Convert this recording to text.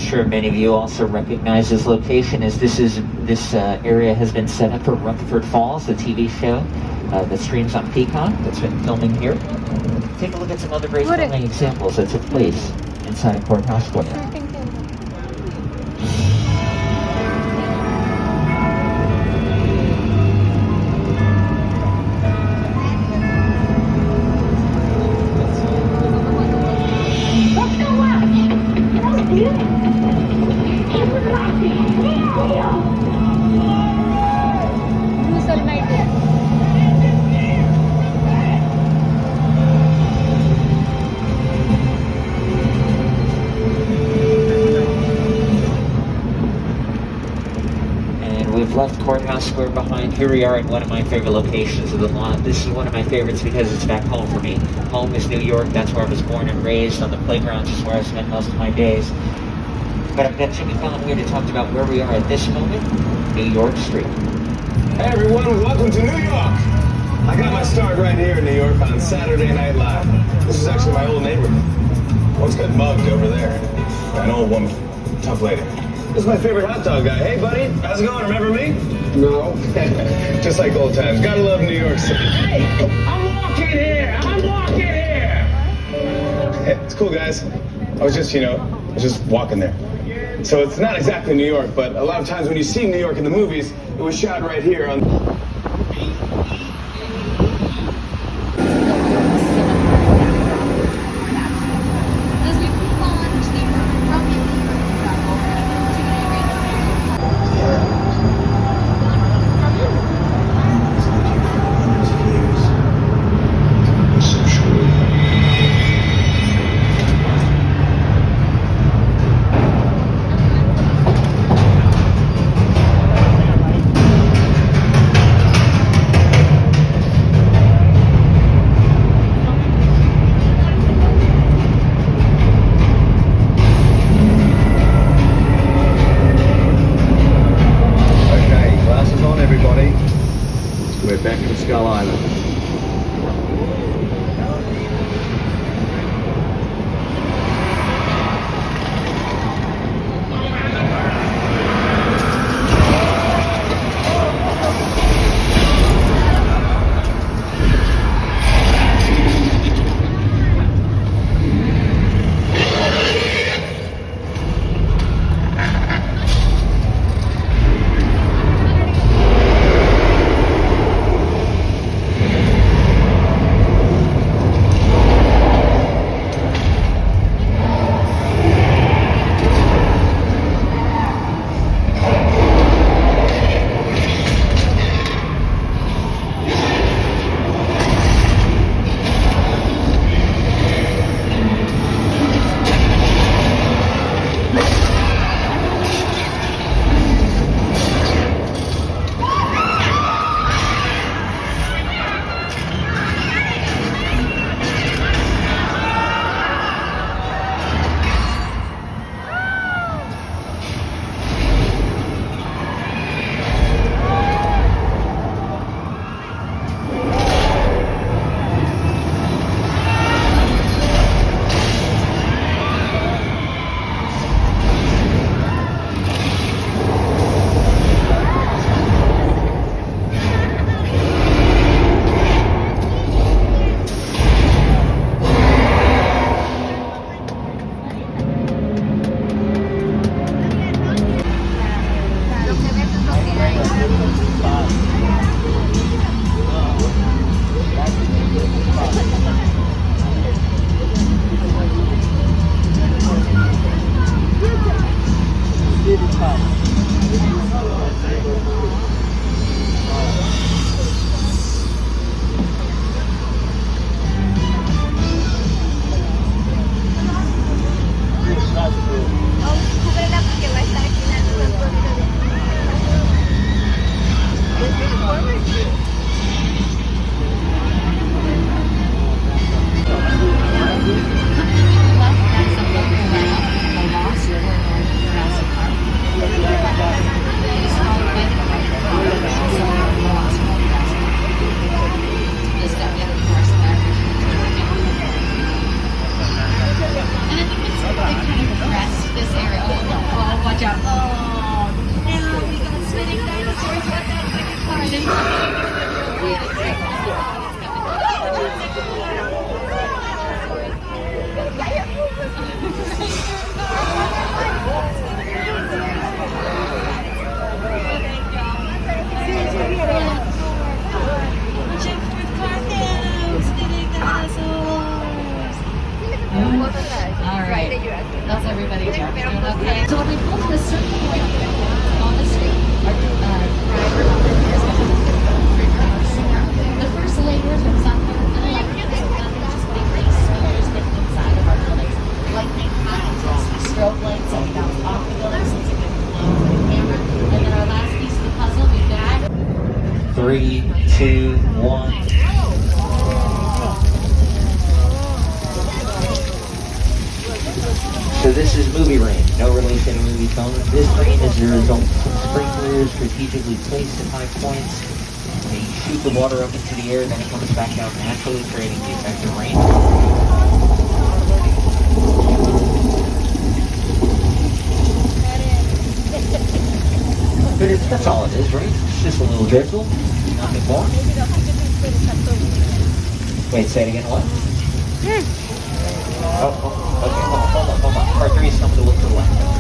sure many of you also recognize this location, as this area has been set up for Rutherford Falls, the TV show that streams on Peacock. That's been filming here. Take a look at some other great filming examples that took place inside Courthouse Square. We've left Courthouse Square behind. Here we are at one of my favorite locations of the lot. This is one of my favorites because it's back home for me. Home is New York. That's where I was born and raised. On the playgrounds is where I spent most of my days. But I've got Jimmy Fallon here to talk about where we are at this moment, New York Street. Hey everyone, welcome to New York. I got my start right here in New York on Saturday Night Live. This is actually my old neighborhood. Once got mugged over there. An old woman, tough lady. This is my favorite hot dog guy. Hey, buddy, how's it going? Remember me? No. Just like old times. Gotta love New York City. Hey, I'm walking here. It's cool, guys. I was just walking there. So it's not exactly New York, but a lot of times when you see New York in the movies, it was shot right here on... We're back at Skull Island. Okay, so when we pull to a certain point on the street, our driver is going to the first layer comes up and electric, so nothing, just big these speakers that inside of our buildings. Lightning happens, strobe lights that bounce off the building, so it's a good flow for the camera. And then our last piece of the puzzle, we've got 3, 2, 1. So this is movie rain, no relation to movie film. This rain is the result of some sprinklers strategically placed at high points. They shoot the water up into the air, then it comes back down naturally, creating the effect of rain. But that's all it is, right? It's just a little drizzle, nothing more. Wait, say it again, what? Okay, hold on. Part 3 is something to look to the left.